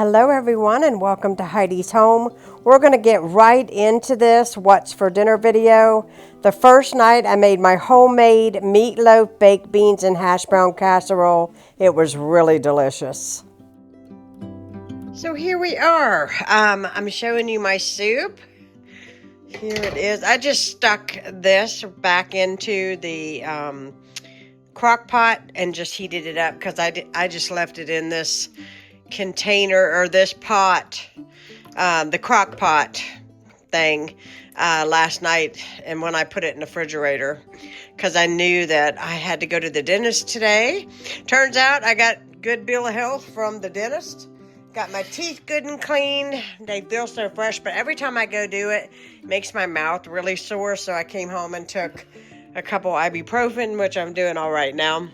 Hello everyone and welcome to Heidi's Home. We're going to get right into this what's for dinner video. The first night I made my homemade meatloaf, baked beans, and hash brown casserole. It was really delicious. So here we are. I'm showing you my soup. Here it is. I just stuck this back into the crock pot and just heated it up because I just left it in this container or this pot, the crock pot thing last night, and when I put it in the refrigerator because I knew that I had to go to the dentist today. Turns out I got good bill of health from the dentist. Got my teeth good and clean. They feel so fresh, but every time I go do it, it makes my mouth really sore. So I came home and took a couple ibuprofen, which I'm doing all right now.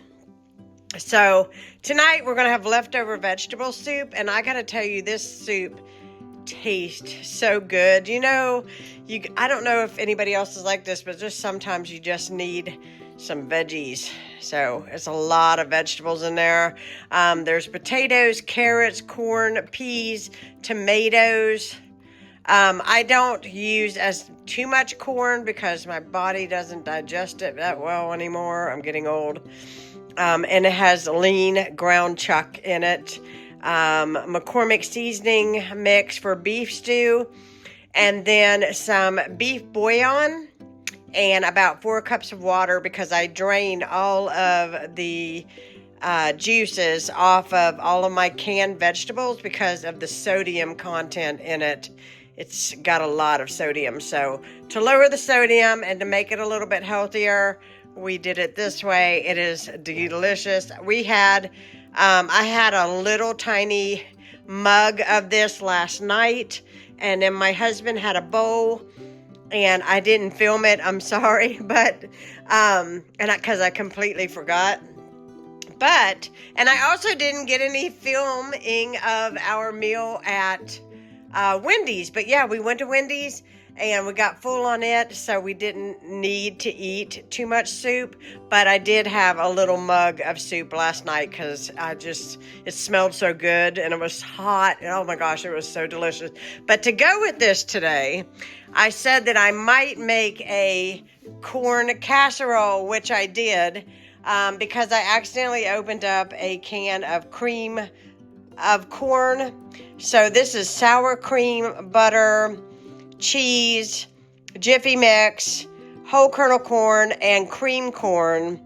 So tonight we're going to have leftover vegetable soup, and I got to tell you, this soup tastes so good. You know, I don't know if anybody else is like this, but just sometimes you just need some veggies. So it's a lot of vegetables in there. There's potatoes, carrots, corn, peas, tomatoes. I don't use as too much corn because my body doesn't digest it that well anymore. I'm getting old. And it has lean ground chuck in it. McCormick seasoning mix for beef stew. And then some beef bouillon. And about 4 cups of water because I drained all of the juices off of all of my canned vegetables because of the sodium content in it. It's got a lot of sodium. So to lower the sodium and to make it a little bit healthier, we did it this way. It is delicious. I had a little tiny mug of this last night, and then my husband had a bowl, and I didn't film it. I'm sorry, but because I completely forgot. And I also didn't get any filming of our meal at Wendy's. But yeah, we went to Wendy's and we got full on it, so we didn't need to eat too much soup. But I did have a little mug of soup last night because it smelled so good and it was hot. And oh my gosh, it was so delicious. But to go with this today, I said that I might make a corn casserole, which I did because I accidentally opened up a can of cream of corn. So this is sour cream, butter, cheese, Jiffy Mix, whole kernel corn, and cream corn.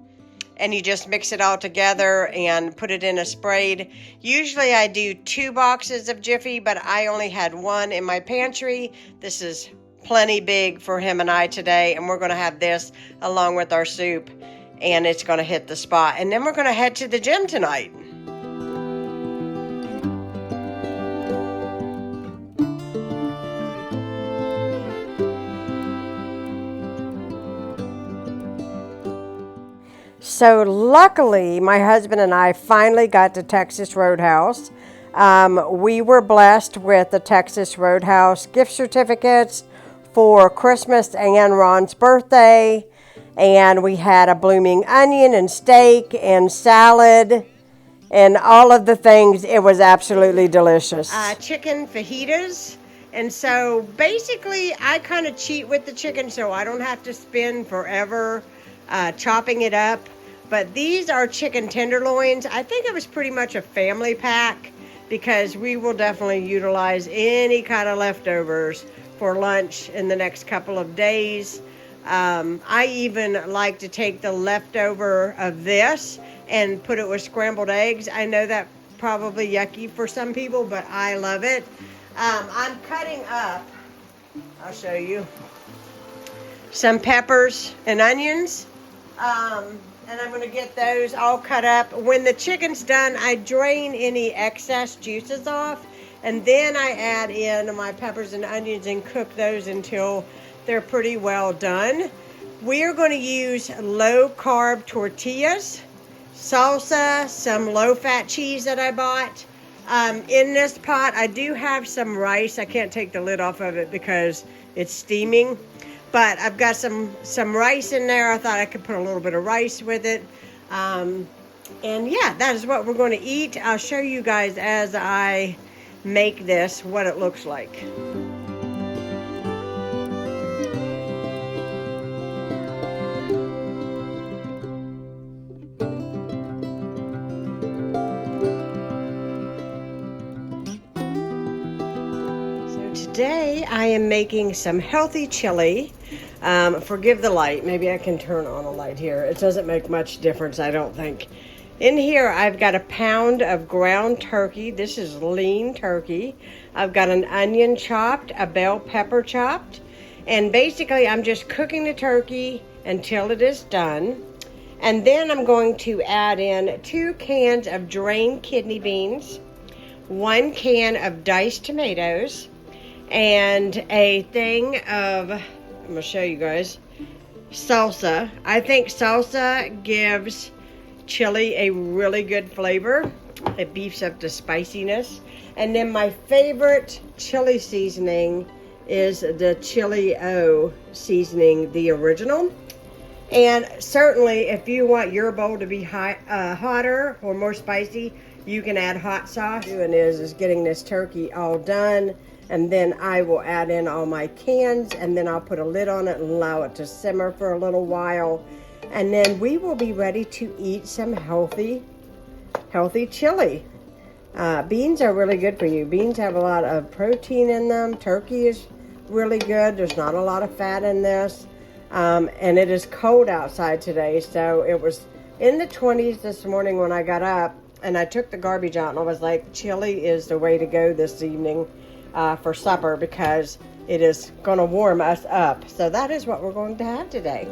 And you just mix it all together and put it in a sprayed. Usually I do 2 boxes of Jiffy, but I only had 1 in my pantry. This is plenty big for him and I today, and we're going to have this along with our soup, and it's going to hit the spot. And then we're going to head to the gym tonight. So luckily, my husband and I finally got to Texas Roadhouse. We were blessed with the Texas Roadhouse gift certificates for Christmas and Ron's birthday. And we had a blooming onion and steak and salad and all of the things. It was absolutely delicious. Chicken fajitas. And so basically, I kind of cheat with the chicken so I don't have to spend forever chopping it up. But these are chicken tenderloins. I think it was pretty much a family pack because we will definitely utilize any kind of leftovers for lunch in the next couple of days. I even like to take the leftover of this and put it with scrambled eggs. I know that probably yucky for some people, but I love it. I'm cutting up, I'll show you, some peppers and onions. And I'm going to get those all cut up. When the chicken's done, I drain any excess juices off. And then I add in my peppers and onions and cook those until they're pretty well done. We are going to use low-carb tortillas, salsa, some low-fat cheese that I bought. In this pot, I do have some rice. I can't take the lid off of it because it's steaming. But I've got some rice in there. I thought I could put a little bit of rice with it. And yeah, that is what we're going to eat. I'll show you guys as I make this what it looks like. Today I am making some healthy chili. Forgive the light. Maybe I can turn on a light here. It doesn't make much difference, I don't think. In here I've got a pound of ground turkey. This is lean turkey. I've got an onion chopped, a bell pepper chopped, and basically I'm just cooking the turkey until it is done. And then I'm going to add in 2 cans of drained kidney beans, 1 can of diced tomatoes, and a thing of, I'm going to show you guys, salsa. I think salsa gives chili a really good flavor. It beefs up the spiciness. And then my favorite chili seasoning is the Chili O seasoning, the original. And certainly if you want your bowl to be hotter or more spicy, you can add hot sauce. What I'm doing is getting this turkey all done. And then I will add in all my cans, and then I'll put a lid on it and allow it to simmer for a little while. And then we will be ready to eat some healthy chili. Beans are really good for you. Beans have a lot of protein in them. Turkey is really good. There's not a lot of fat in this. And it is cold outside today, so it was in the 20s this morning when I got up, and I took the garbage out, and I was like, chili is the way to go this evening. For supper, because it is going to warm us up. So that is what we're going to have today.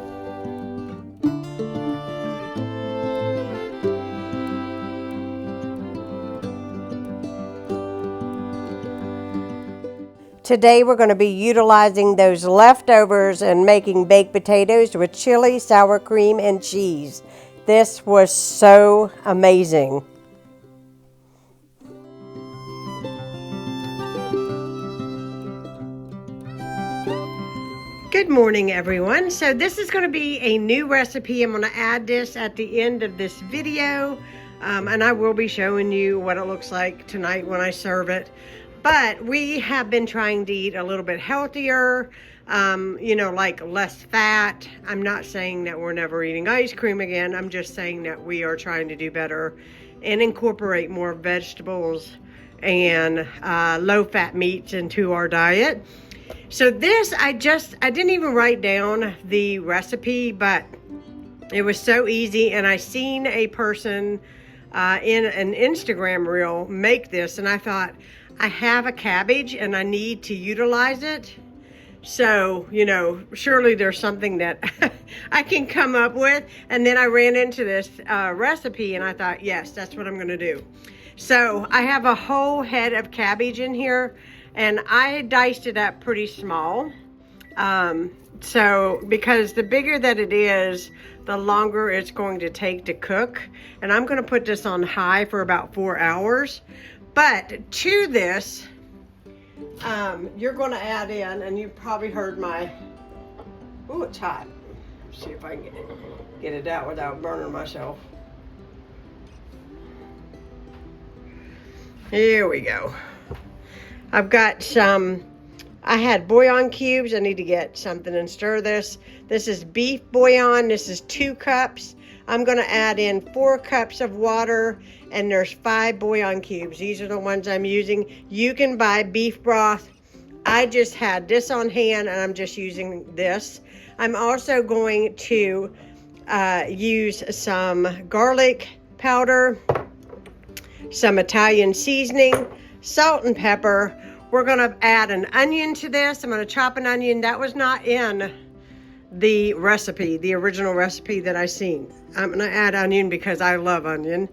Today we're going to be utilizing those leftovers and making baked potatoes with chili, sour cream, and cheese. This was so amazing. Good morning, everyone. So this is going to be a new recipe. I'm going to add this at the end of this video, and I will be showing you what it looks like tonight when I serve it. But we have been trying to eat a little bit healthier, like less fat. I'm not saying that we're never eating ice cream again. I'm just saying that we are trying to do better and incorporate more vegetables and low-fat meats into our diet. So this, I didn't even write down the recipe, but it was so easy. And I seen a person in an Instagram reel make this, and I thought, I have a cabbage and I need to utilize it. So, surely there's something that I can come up with. And then I ran into this recipe, and I thought, yes, that's what I'm going to do. So I have a whole head of cabbage in here. And I diced it up pretty small. So because the bigger that it is, the longer it's going to take to cook. And I'm going to put this on high for about 4 hours. But to this, you're going to add in, and you probably heard my, ooh, it's hot. Let's see if I can get it out without burning myself. Here we go. I've got some, I had bouillon cubes. I need to get something and stir this. This is beef bouillon. This is 2 cups. I'm going to add in 4 cups of water, and there's 5 bouillon cubes. These are the ones I'm using. You can buy beef broth. I just had this on hand, and I'm just using this. I'm also going to use some garlic powder, some Italian seasoning, salt and pepper. We're going to add an onion to this. I'm going to chop an onion. That was not in the recipe, the original recipe that I seen. I'm going to add onion because I love onion.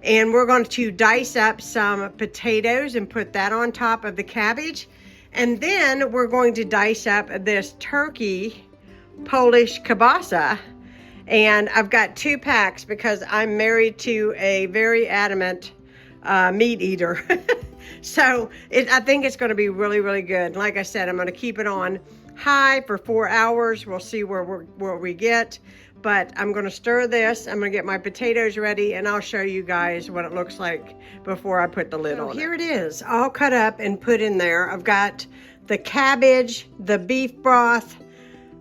And we're going to dice up some potatoes and put that on top of the cabbage. And then we're going to dice up this turkey Polish kielbasa. And I've got 2 packs because I'm married to a very adamant meat eater. So I think it's going to be really, really good. Like I said, I'm going to keep it on high for 4 hours. We'll see where we get. But I'm going to stir this. I'm going to get my potatoes ready, and I'll show you guys what it looks like before I put the lid on. Here it is, all cut up and put in there. I've got the cabbage, the beef broth,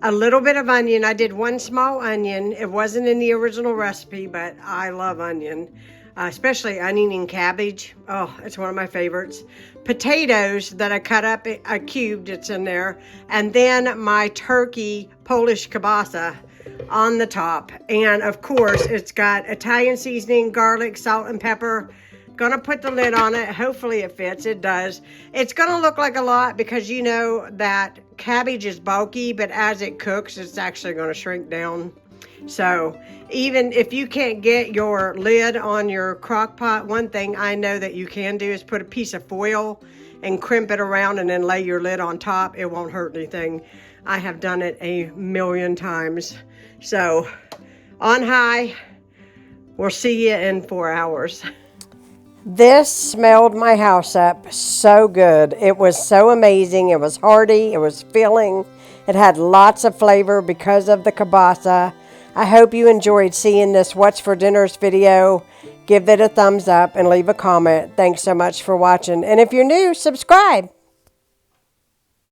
a little bit of onion. I did one small onion. It wasn't in the original recipe, but I love onion, especially onion and cabbage. Oh, it's one of my favorites. Potatoes that I cut up, I cubed, it's in there. And then my turkey Polish kielbasa on the top. And of course, it's got Italian seasoning, garlic, salt, and pepper. Gonna put the lid on it. Hopefully it fits. It does. It's gonna look like a lot because you know that cabbage is bulky, but as it cooks, it's actually gonna shrink down. So even if you can't get your lid on your crock pot, one thing I know that you can do is put a piece of foil and crimp it around and then lay your lid on top. It won't hurt anything. I have done it a million times. So on high, we'll see you in 4 hours. This smelled my house up so good. It was so amazing. It was hearty. It was filling. It had lots of flavor because of the kielbasa. I hope you enjoyed seeing this What's for Dinners video. Give it a thumbs up and leave a comment. Thanks so much for watching. And if you're new, subscribe.